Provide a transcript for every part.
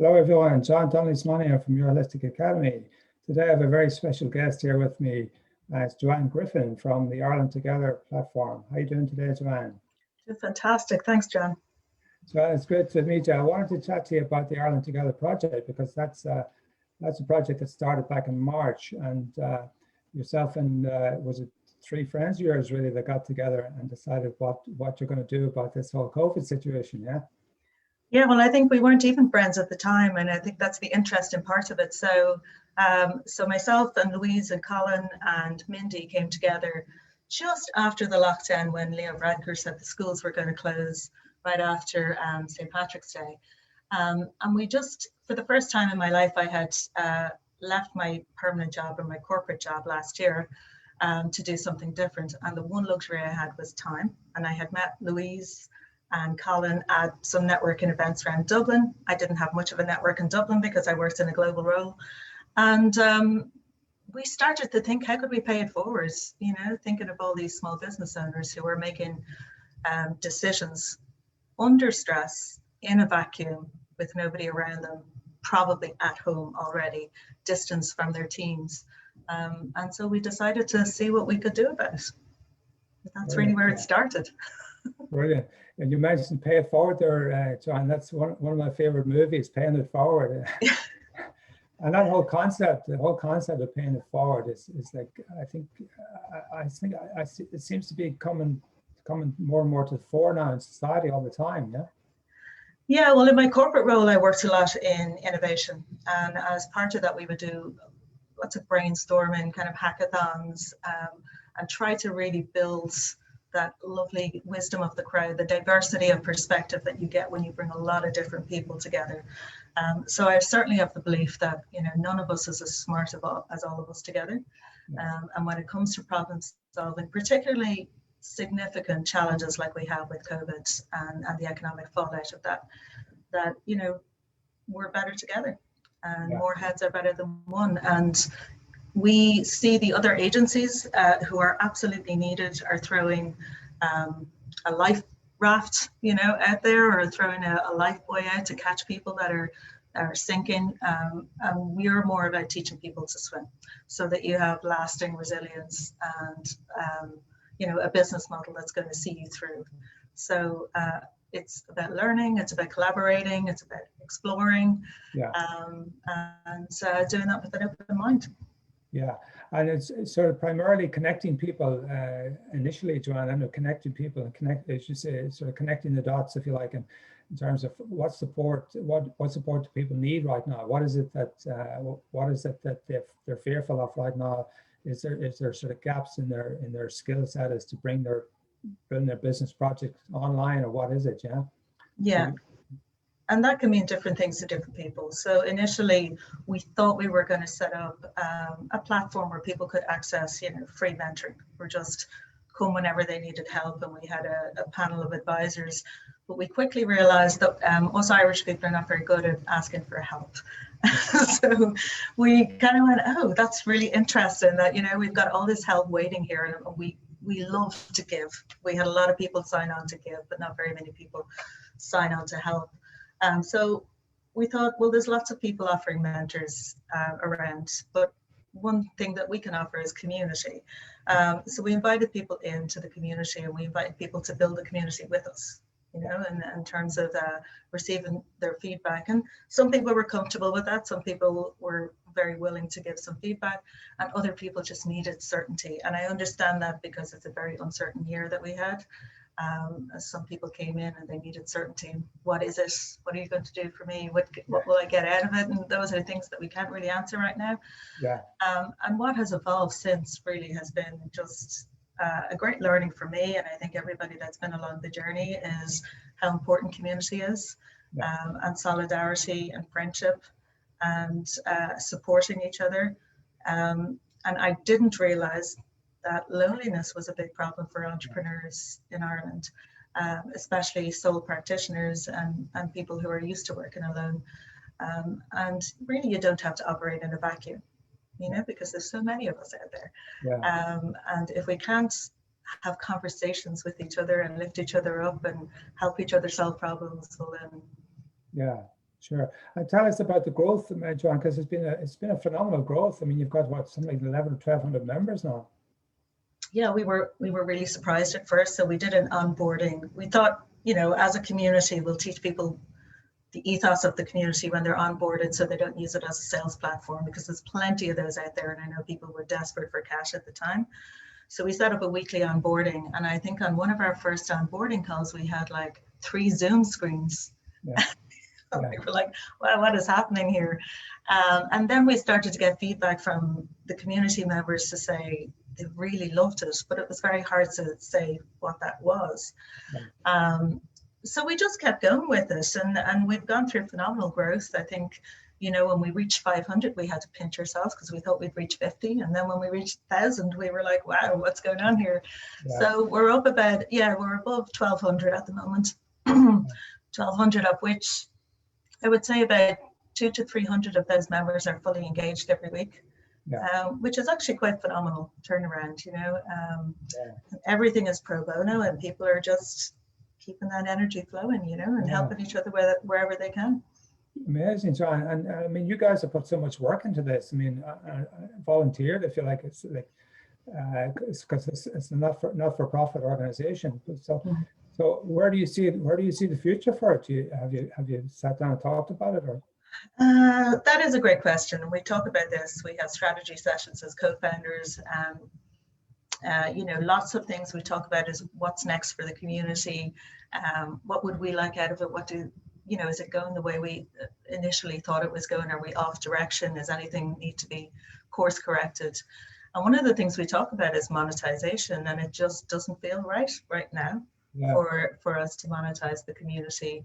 Hello everyone, John Donnelly's here from Your Holistic Academy. Today I have a very special guest here with me. It's Joanne Griffin from the Ireland Together platform. How are you doing today, Joanne? Fantastic, thanks John. So it's great to meet you. I wanted to chat to you about the Ireland Together project because that's a project that started back in March, and yourself and was it 3 friends of yours really that got together and decided what you're going to do about this whole COVID situation, yeah? Yeah, well, I think we weren't even friends at the time, and I think that's the interesting part of it. So myself and Louise and Colin and Mindy came together just after the lockdown when Leo Varadkar said the schools were going to close right after St. Patrick's Day. And we just, for the first time in my life, I had left my permanent job and my corporate job last year to do something different. And the one luxury I had was time. And I had met Louise and Colin at some networking events around Dublin. I didn't have much of a network in Dublin because I worked in a global role. And we started to think, how could we pay it forward? You know, thinking of all these small business owners who were making decisions under stress, in a vacuum, with nobody around them, probably at home already, distance from their teams. And so we decided to see what we could do about it. That's really where it started. Brilliant. And you mentioned Pay It Forward there, John. That's one of my favorite movies, Paying It Forward. And that whole concept, the whole concept of paying it forward is like, I think it seems to be coming more and more to the fore now in society all the time, yeah? Yeah, well, in my corporate role, I worked a lot in innovation. And as part of that, we would do lots of brainstorming, kind of hackathons, and try to really build that lovely wisdom of the crowd, the diversity of perspective that you get when you bring a lot of different people together. So I certainly have the belief that, you know, none of us is as smart as all of us together. And when it comes to problem solving, particularly significant challenges like we have with COVID and the economic fallout of that, you know, we're better together, and more heads are better than one. And we see the other agencies who are absolutely needed are throwing a life raft, you know, out there, or throwing a life buoy out to catch people that are sinking. And we're more about teaching people to swim so that you have lasting resilience and, you know, a business model that's going to see you through. So it's about learning, it's about collaborating, it's about exploring, and doing that with an open mind. Yeah, and it's sort of primarily connecting people initially, Joanne, and connecting people and as you say, sort of connecting the dots, if you like, in terms of what support do people need right now? What is it that they're fearful of right now? Is there sort of gaps in their skill set as to building their business project online, or what is it? Yeah. And that can mean different things to different people. So initially, we thought we were going to set up a platform where people could access, you know, free mentoring, or just come whenever they needed help. And we had a panel of advisors. But we quickly realized that us Irish people are not very good at asking for help. So we kind of went, oh, that's really interesting that, you know, we've got all this help waiting here, and we love to give. We had a lot of people sign on to give, but not very many people sign on to help. So we thought, well, there's lots of people offering mentors around, but one thing that we can offer is community. So we invited people into the community, and we invited people to build a community with us, you know, in terms of receiving their feedback. And some people were comfortable with that. Some people were very willing to give some feedback, and other people just needed certainty. And I understand that because it's a very uncertain year that we had. Some people came in and they needed certainty. What is it? What are you going to do for me? What will I get out of it? And those are things that we can't really answer right now. Yeah. And what has evolved since really has been just a great learning for me, and I think everybody that's been along the journey, is how important community is, and solidarity and friendship, and supporting each other. And I didn't realize that loneliness was a big problem for entrepreneurs in Ireland, especially sole practitioners and people who are used to working alone. And really, you don't have to operate in a vacuum, you know, because there's so many of us out there. And if we can't have conversations with each other and lift each other up and help each other solve problems, well then. Yeah. Sure. And tell us about the growth, Joanne, because it's been a phenomenal growth. I mean, you've got what, something like 11 or 1,200 members now. Yeah, we were really surprised at first. So we did an onboarding. We thought, you know, as a community, we'll teach people the ethos of the community when they're onboarded, so they don't use it as a sales platform, because there's plenty of those out there, and I know people were desperate for cash at the time. So we set up a weekly onboarding, and I think on one of our first onboarding calls, we had like 3 Zoom screens. Yeah. Yeah. We were like, wow, what is happening here? And then we started to get feedback from the community members to say they really loved it, but it was very hard to say what that was. Yeah. So we just kept going with it, and we've gone through phenomenal growth. I think, you know, when we reached 500, we had to pinch ourselves because we thought we'd reach 50. And then when we reached 1,000, we were like, wow, what's going on here? Yeah. So we're up about, we're above 1,200 at the moment. 1,200, of which I would say about 200 to 300 of those members are fully engaged every week. Yeah. Which is actually quite phenomenal turnaround, you know. Everything is pro bono, and people are just keeping that energy flowing, you know, and helping each other wherever they can. Amazing, John. And I mean, you guys have put so much work into this. I mean, I volunteered. I feel like it's like because it's a not-for-profit organization. So, so where do you see the future for it? Have you sat down and talked about it, or? That is a great question, and we talk about this. We have strategy sessions as co-founders. You know, lots of things we talk about is what's next for the community. What would we like out of it? What do you know? Is it going the way we initially thought it was going? Are we off direction? Does anything need to be course corrected? And one of the things we talk about is monetization, and it just doesn't feel right now for us to monetize the community.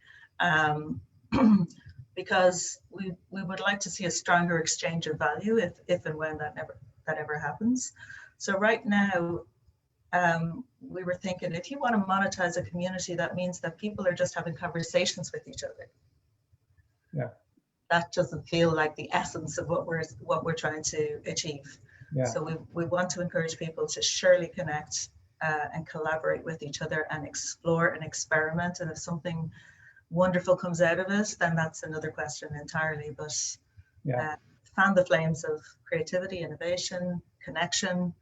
Because we would like to see a stronger exchange of value if and when that ever happens. So right now, we were thinking, if you want to monetize a community, that means that people are just having conversations with each other. Yeah. That doesn't feel like the essence of what we're trying to achieve. Yeah. So we want to encourage people to surely connect and collaborate with each other and explore and experiment. And if something wonderful comes out of it, then that's another question entirely. But fan the flames of creativity, innovation, connection,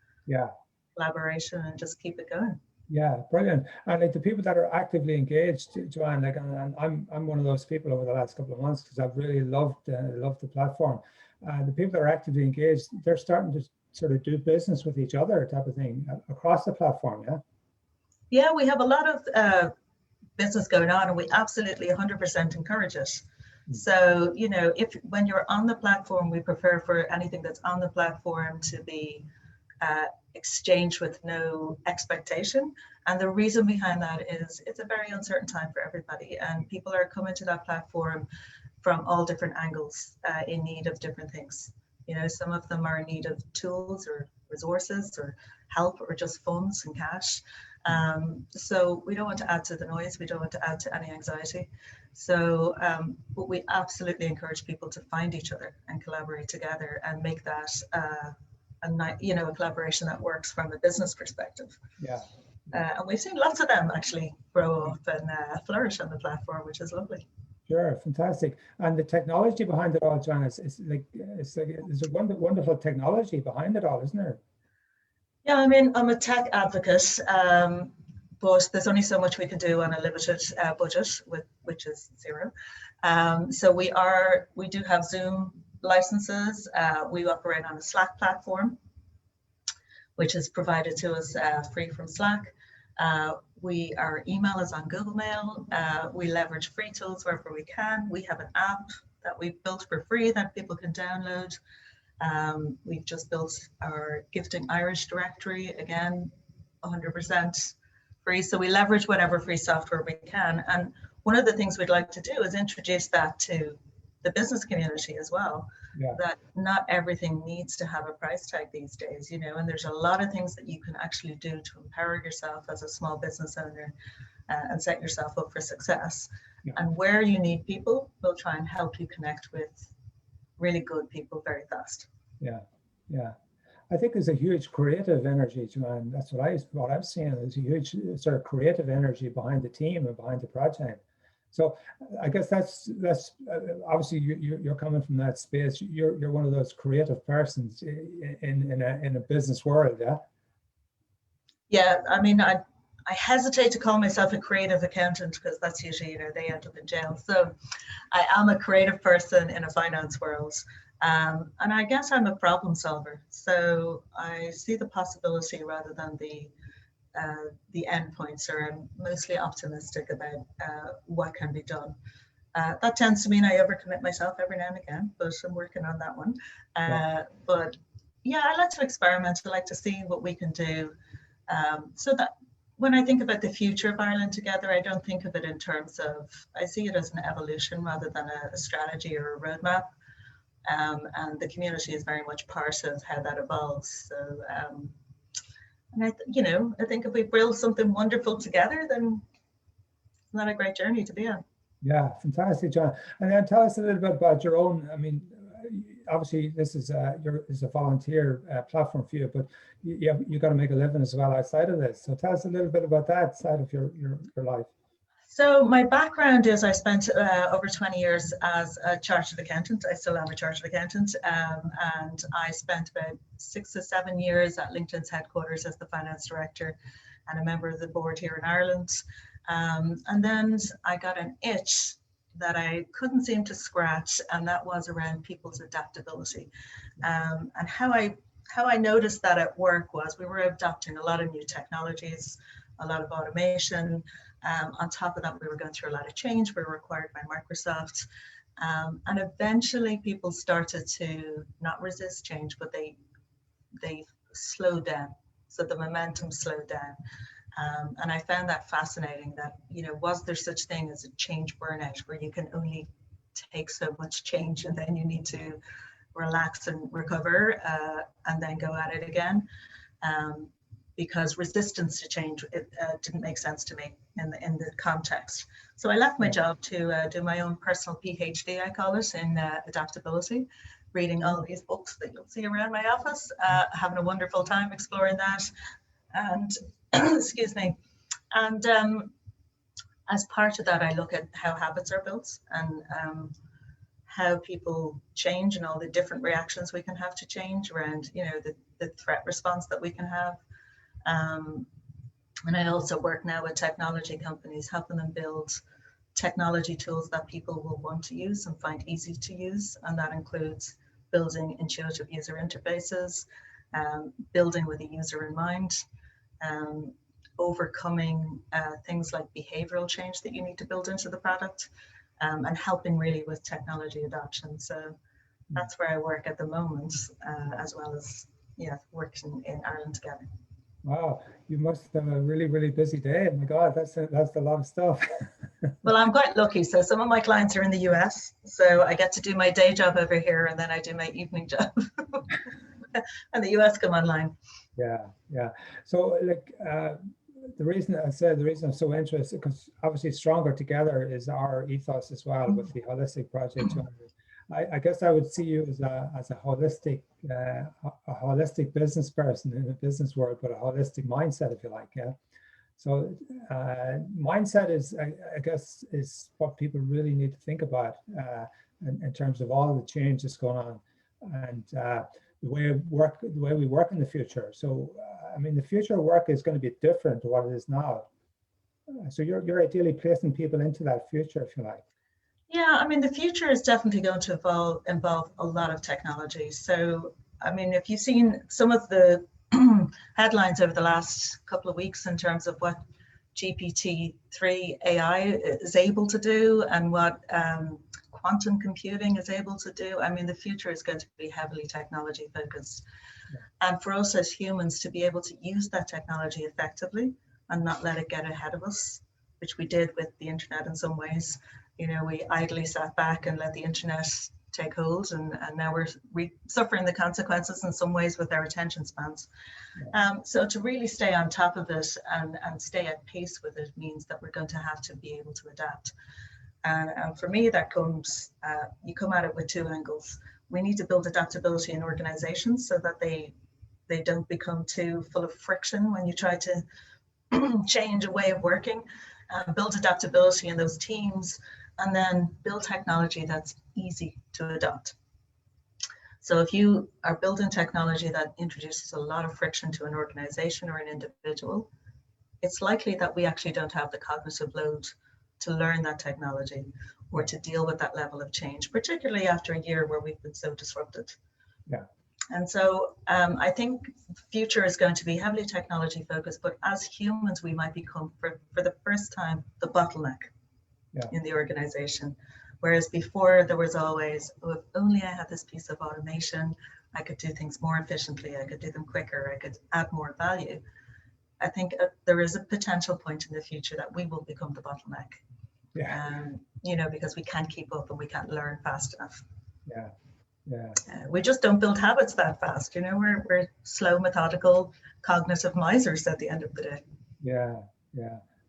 collaboration, and just keep it going. Yeah, brilliant. And like the people that are actively engaged, Joanne, like, and I'm one of those people over the last couple of months, because I've really loved the platform. The people that are actively engaged, they're starting to sort of do business with each other, type of thing, across the platform. Yeah, we have a lot of business going on, and we absolutely 100% encourage it. So, you know, when you're on the platform, we prefer for anything that's on the platform to be exchanged with no expectation. And the reason behind that is it's a very uncertain time for everybody, and people are coming to that platform from all different angles in need of different things. You know, some of them are in need of tools or resources or help or just funds and cash. So we don't want to add to the noise. We don't want to add to any anxiety. So, but we absolutely encourage people to find each other and collaborate together and make that a collaboration that works from a business perspective. Yeah. And we've seen lots of them actually grow up and flourish on the platform, which is lovely. Sure, fantastic. And the technology behind it all, John, there's a wonderful technology behind it all, isn't there? Yeah, I mean, I'm a tech advocate, but there's only so much we can do on a limited budget, which is zero. So we do have Zoom licenses. We operate on a Slack which is provided to us free from Slack. Our email is on Google Mail. We leverage free tools wherever we can. We have an app that we've built for free that people can download. We've just built our Gifting Irish directory, again, 100% free. So we leverage whatever free software we can. And one of the things we'd like to do is introduce that to the business community as well, that not everything needs to have a price tag these days, you know, and there's a lot of things that you can actually do to empower yourself as a small business owner and set yourself up for success. And where you need people, we'll try and help you connect with really good people very fast. Yeah. I think there's a huge creative energy, Joanne. That's what I'm seeing. There's a huge sort of creative energy behind the team and behind the project. So I guess that's obviously you're coming from that space. You're one of those creative persons in a business world, yeah. Yeah, I mean, I hesitate to call myself a creative accountant because that's usually, you know, they end up in jail. So I am a creative person in a finance world. And I guess I'm a problem solver. So I see the possibility rather than the endpoints, or I'm mostly optimistic about what can be done. That tends to mean I overcommit myself every now and again, but I'm working on that one. But yeah, I like to experiment. I like to see what we can do. So that when I think about the future of Ireland together, I don't think of it in terms of, I see it as an evolution rather than a strategy or a roadmap. And the community is very much part of how that evolves. So, and I think if we build something wonderful together, then it's not a great journey to be on. Yeah, fantastic, John. And then tell us a little bit about your own. I mean, obviously this is a volunteer platform for you, but you got to make a living as well outside of this. So tell us a little bit about that side of your life. So my background is I spent over 20 years as a chartered accountant. I still am a chartered accountant, and I spent about 6 to 7 years at LinkedIn's headquarters as the finance director and a member of the board here in Ireland. And then I got an itch that I couldn't seem to scratch, and that was around people's adaptability. And how I noticed that at work was we were adopting a lot of new technologies, a lot of automation. On top of that, we were going through a lot of change. We were required by Microsoft. And eventually people started to not resist change, but they slowed down. So the momentum slowed down. And I found that fascinating that, was there such thing as a change burnout where you can only take so much change and then you need to relax and recover and then go at it again? Because resistance to change didn't make sense to me in the context. So I left my job to do my own personal PhD, I call it, in adaptability, reading all these books that you'll see around my office, having a wonderful time exploring that. And excuse me. And as part of that, I look at how habits are built and how people change and all the different reactions we can have to change around, the threat response that we can have. And I also work now with technology companies, helping them build technology tools that people will want to use and find easy to use. And that includes building intuitive user interfaces, building with a user in mind, overcoming things like behavioral change that you need to build into the product, and helping really with technology adoption. So that's where I work at the moment, as well as working in Ireland together. Wow, you must have a really, really busy day. Oh my God, that's a lot of stuff. Well, I'm quite lucky. So some of my clients are in the US, so I get to do my day job over here, and then I do my evening job, and the US come online. Yeah. So the reason I'm so interested, because obviously Stronger Together is our ethos as well with the holistic project. I guess I would see you as a holistic business person in the business world, but a holistic mindset, if you like. Yeah. So mindset is, I guess, is what people really need to think about in terms of all the change that's going on and the way we work in the future. So I mean, the future of work is going to be different to what it is now. So you're ideally placing people into that future, if you like. Yeah, I mean, the future is definitely going to involve a lot of technology. So, I mean, if you've seen some of the headlines over the last couple of weeks in terms of what GPT-3 AI is able to do and what quantum computing is able to do, I mean, the future is going to be heavily technology focused. Yeah. And for us as humans to be able to use that technology effectively and not let it get ahead of us, which we did with the internet in some ways. We idly sat back and let the internet take hold, and now we're suffering the consequences in some ways with our attention spans. So to really stay on top of it and stay at pace with it means that we're going to have to be able to adapt. And for me, that comes, you come at it with two angles. We need to build adaptability in organizations so that they don't become too full of friction when you try to change a way of working. build adaptability in those teams, and then build technology that's easy to adopt. So if you are building technology that introduces a lot of friction to an organization or an individual, it's likely that we actually don't have the cognitive load to learn that technology or to deal with that level of change, particularly after a year where we've been so disrupted. Yeah. And so I think the future is going to be heavily technology focused, but as humans, we might become, for the first time, the bottleneck in the organization. Whereas before there was always, oh, if only I had this piece of automation, I could do things more efficiently, I could do them quicker, I could add more value. I think there is a potential point in the future that we will become the bottleneck. You know, because we can't keep up and we can't learn fast enough. We just don't build habits that fast. You know, we're slow, methodical, cognitive misers at the end of the day.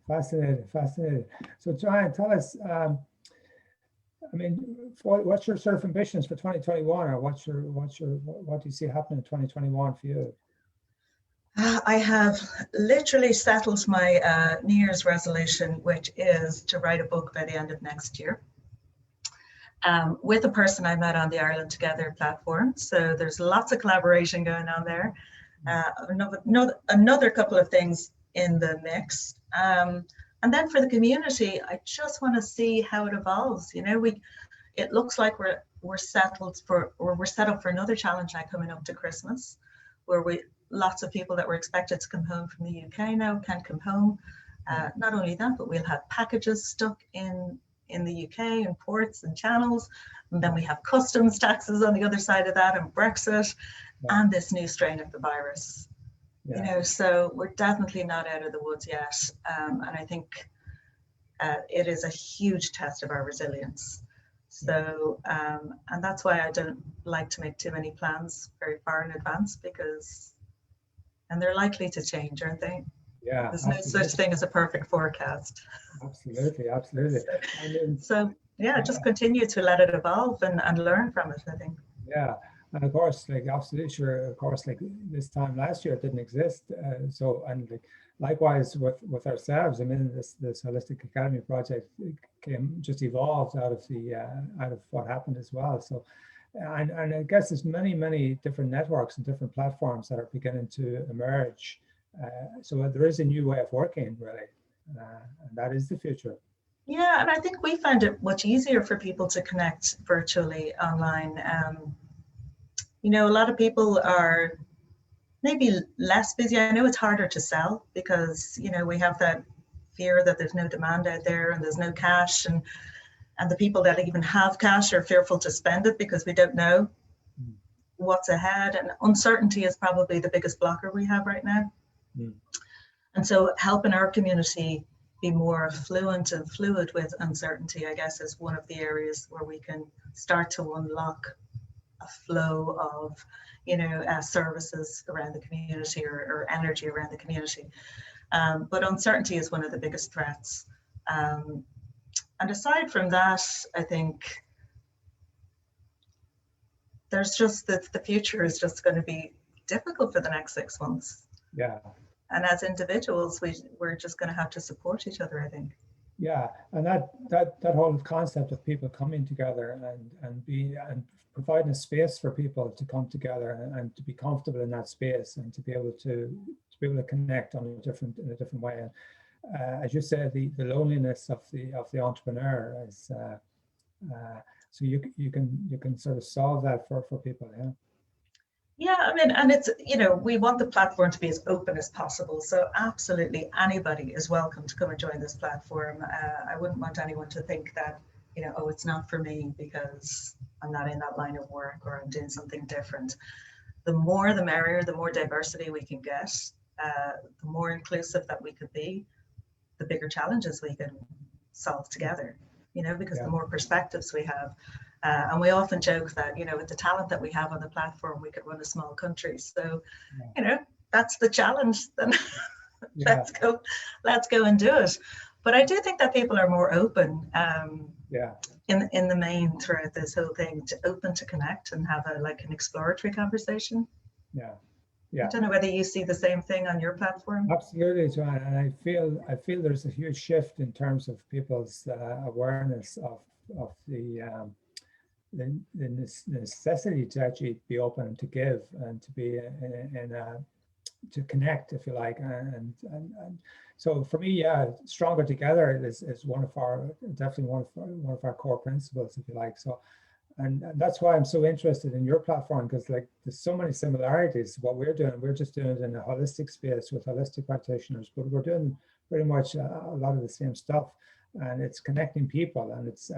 Fascinating. So Joanne, tell us, I mean, what's your sort of ambitions for 2021, or what do you see happening in 2021 for you? I have literally settled my New Year's resolution, which is to write a book by the end of next year. With a person I met on the Ireland Together platform. So there's lots of collaboration going on there. Another couple of things in the mix. And then for the community, I just want to see how it evolves. You know, it looks like we're set up for another challenge now coming up to Christmas, where lots of people that were expected to come home from the UK now can't come home. Not only that, but we'll have packages stuck in the UK and ports and channels. And then we have customs taxes on the other side of that, and Brexit, and this new strain of the virus. You know, so we're definitely not out of the woods yet. And I think it is a huge test of our resilience. So, and that's why I don't like to make too many plans very far in advance, and they're likely to change, aren't they? Yeah. There's no such thing as a perfect forecast. Absolutely. So yeah, just continue to let it evolve and learn from it, I think. Yeah. And of course, like absolutely sure, of course, like this time last year it didn't exist. So, and like, likewise with ourselves, I mean, this Holistic Academy project just evolved out of what happened as well. So, and I guess there's many different networks and different platforms that are beginning to emerge. So there is a new way of working, really, and that is the future. Yeah, and I think we find it much easier for people to connect virtually online. You know, a lot of people are maybe less busy. I know it's harder to sell because, you know, we have that fear that there's no demand out there and there's no cash, and the people that even have cash are fearful to spend it because we don't know what's ahead, and uncertainty is probably the biggest blocker we have right now. And so helping our community be more fluent and fluid with uncertainty, I guess, is one of the areas where we can start to unlock a flow of, you know, services around the community or energy around the community. But uncertainty is one of the biggest threats. And aside from that, I think there's just the future is just going to be difficult for the next 6 months. Yeah. And as individuals, we're just going to have to support each other, I think. Yeah, and that whole concept of people coming together and providing a space for people to come together and to be comfortable in that space and to be able to connect in a different way. And as you said, the loneliness of the entrepreneur is so you can sort of solve that for people. Yeah. Yeah, I mean, and it's, you know, we want the platform to be as open as possible. So absolutely anybody is welcome to come and join this platform. I wouldn't want anyone to think that, you know, oh, it's not for me because I'm not in that line of work or I'm doing something different. The more the merrier, the more diversity we can get, the more inclusive that we could be, the bigger challenges we can solve together, you know, because the more perspectives we have. And we often joke that, you know, with the talent that we have on the platform, we could run a small country. So, you know, that's the challenge. Then let's go and do it. But I do think that people are more open in the main throughout this whole thing, open to connect and have an exploratory conversation. Yeah. I don't know whether you see the same thing on your platform. Absolutely, Joanne. And I feel there's a huge shift in terms of people's awareness of the necessity to actually be open and to give and to be to connect, if you like. And so for me, yeah, stronger together is one of our, definitely one of our core principles, if you like. So, and that's why I'm so interested in your platform, because like there's so many similarities. What we're doing, we're just doing it in a holistic space with holistic practitioners, but we're doing pretty much a lot of the same stuff. And it's connecting people, and it's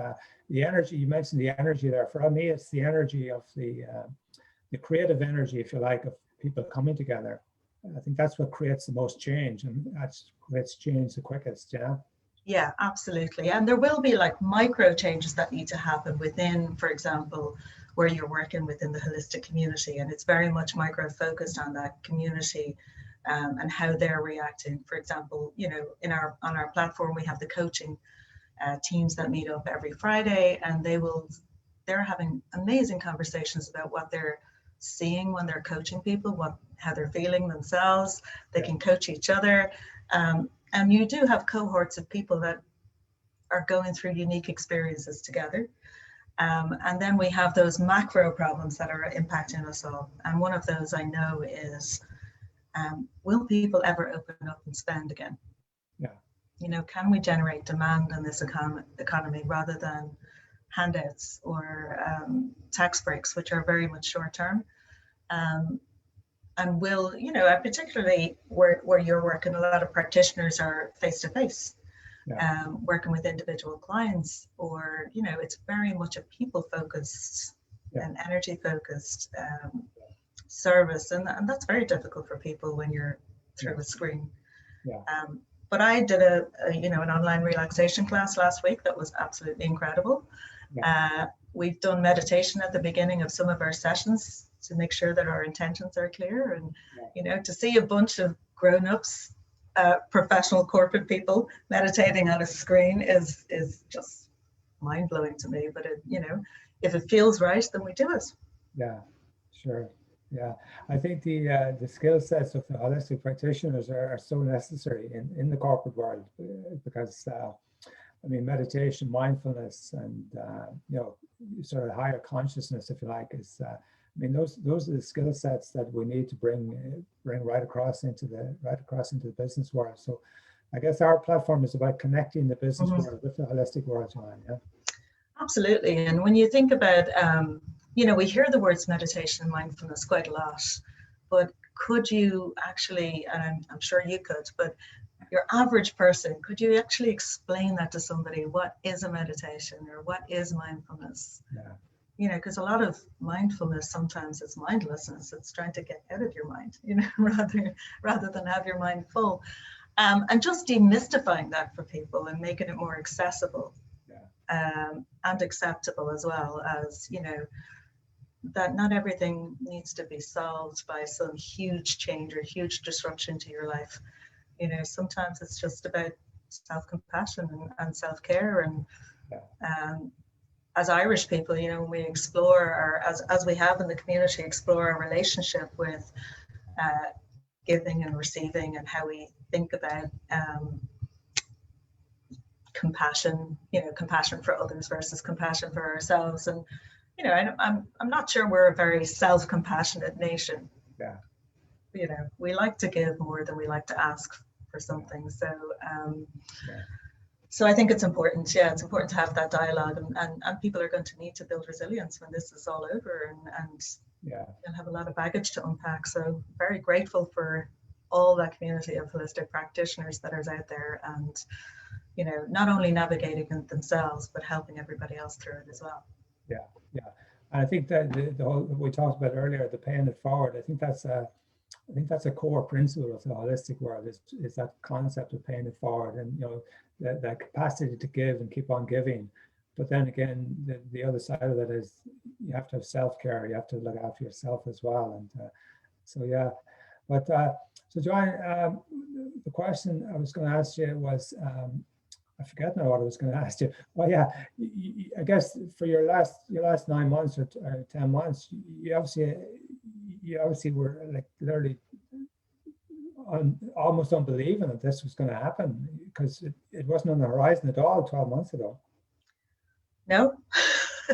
the energy. You mentioned the energy there. For me, it's the energy of the creative energy, if you like, of people coming together. I think that's what creates the most change, and that's creates change the quickest. Yeah. Yeah, absolutely. And there will be like micro changes that need to happen within, for example, where you're working within the holistic community, and it's very much micro focused on that community and how they're reacting. For example, you know, on our platform we have the coaching teams that meet up every Friday, and they're having amazing conversations about what they're seeing when they're coaching people, how they're feeling themselves. They can coach each other. And you do have cohorts of people that are going through unique experiences together. And then we have those macro problems that are impacting us all. And one of those I know is, will people ever open up and spend again? Yeah. You know, can we generate demand in this economy rather than handouts or tax breaks, which are very much short term? And will, you know, particularly where you're working, a lot of practitioners are face-to-face, working with individual clients, or, you know, it's very much a people-focused and energy-focused service. And that's very difficult for people when you're through a screen. But I did an online relaxation class last week that was absolutely incredible. We've done meditation at the beginning of some of our sessions to make sure that our intentions are clear, and you know, to see a bunch of grown-ups, professional corporate people meditating on a screen is just mind-blowing to me. But it, you know, if it feels right, then we do it. Yeah, sure. Yeah, I think the skill sets of the holistic practitioners are so necessary in the corporate world, because I mean, meditation, mindfulness, and you know, sort of higher consciousness, if you like, is I mean, those are the skill sets that we need to bring right across into the business world. So, I guess our platform is about connecting the business world with the holistic world, Joanne. Yeah. Absolutely. And when you think about, you know, we hear the words meditation and mindfulness quite a lot, but could you actually, and I'm sure you could, but your average person, could you actually explain that to somebody? What is a meditation, or what is mindfulness? Yeah. You know, because a lot of mindfulness, sometimes it's mindlessness. It's trying to get out of your mind, you know, rather than have your mind full. And just demystifying that for people and making it more accessible and acceptable, as well as, you know, that not everything needs to be solved by some huge change or huge disruption to your life. You know, sometimes it's just about self-compassion and self-care. And as Irish people, you know, we explore as we have in the community, explore our relationship with giving and receiving, and how we think about compassion, you know, compassion for others versus compassion for ourselves. And, you know, I'm not sure we're a very self-compassionate nation. Yeah. You know, we like to give more than we like to ask for something. So, so I think it's important. Yeah, it's important to have that dialogue, and people are going to need to build resilience when this is all over, and they'll have a lot of baggage to unpack. So very grateful for all that community of holistic practitioners that is out there, and, you know, not only navigating it themselves, but helping everybody else through it as well. Yeah, yeah. And I think that the whole, we talked about earlier, the paying it forward, I think that's a core principle of the holistic world, is that concept of paying it forward, and, you know, that capacity to give and keep on giving. But then again, the other side of that is you have to have self-care, you have to look after yourself as well. And so, yeah. But so Joanne, the question I was going to ask you was, I forget now what I was going to ask you. Well, yeah, I guess for your last 9 months or 10 months, you obviously you obviously were like literally almost unbelieving that this was going to happen, because it wasn't on the horizon at all 12 months ago. No.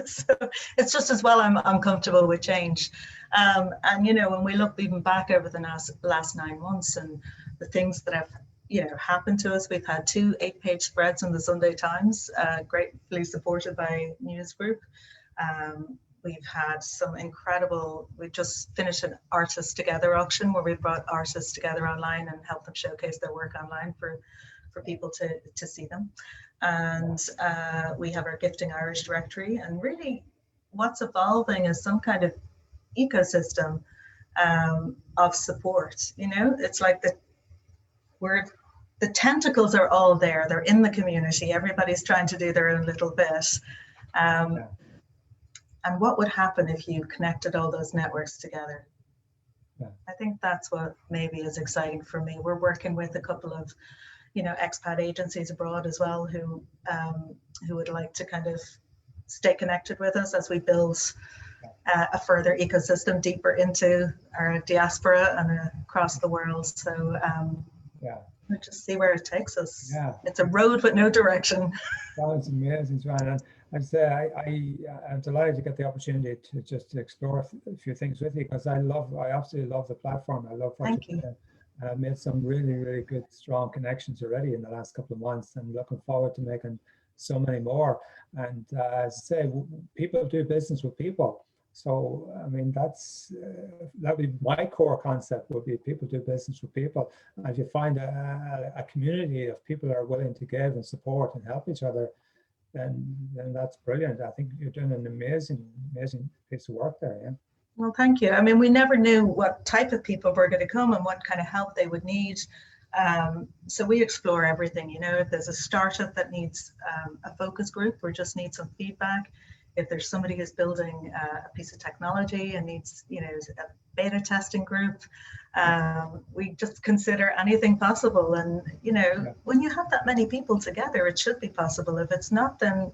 So it's just as well I'm comfortable with change. And, you know, when we look even back over the last 9 months and the things that have, you know, happened to us, we've had 2 8-page spreads in the Sunday Times, gratefully supported by News Group. We've had some incredible, we just finished an Artists Together auction where we brought artists together online and helped them showcase their work online for people to see them. And we have our Gifting Irish directory, and really what's evolving is some kind of ecosystem of support. You know, it's like the tentacles are all there, they're in the community, everybody's trying to do their own little bit. And what would happen if you connected all those networks together? I think that's what maybe is exciting for me. We're working with a couple of, you know, expat agencies abroad as well who would like to kind of stay connected with us as we build a further ecosystem deeper into our diaspora and across the world. So we'll just see where it takes us. It's a road with no direction. Sounds amazing, Joanne. And I'd say I'm delighted to get the opportunity to just explore a few things with you, because I absolutely love the platform. I love what you're doing. And I've made some really, really good, strong connections already in the last couple of months, and looking forward to making so many more. And as I say, people do business with people. So, I mean, that would be my core concept, would be people do business with people. And if you find a community of people that are willing to give and support and help each other, then that's brilliant. I think you're doing an amazing piece of work there. Yeah. Well, thank you. I mean, we never knew what type of people were going to come and what kind of help they would need. So we explore everything. You know, if there's a startup that needs a focus group or just needs some feedback, if there's somebody who's building a piece of technology and needs, you know, a beta testing group, we just consider anything possible. And, you know, when you have that many people together, it should be possible. If it's not, then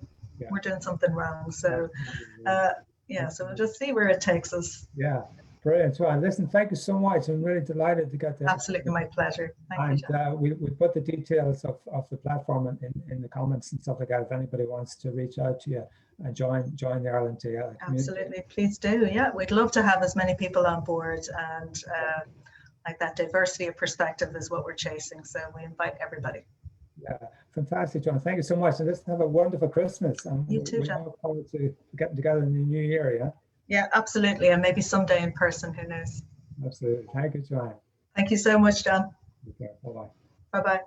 we're doing something wrong. So, so we'll just see where it takes us. Yeah, brilliant. So, listen, thank you so much. I'm really delighted to get there. Absolutely, my pleasure. Thank you. And we put the details of the platform in the comments and stuff like that. If anybody wants to reach out to you and join the Ireland community. Absolutely, please do. Yeah, we'd love to have as many people on board, and like that diversity of perspective is what we're chasing. So we invite everybody. Yeah, fantastic, John. Thank you so much. And let's have a wonderful Christmas. And you too, John. We look forward to getting together in the new year, yeah? Yeah, absolutely. And maybe someday in person, who knows? Absolutely. Thank you, Joanne. Thank you so much, John. Okay, bye-bye. Bye-bye.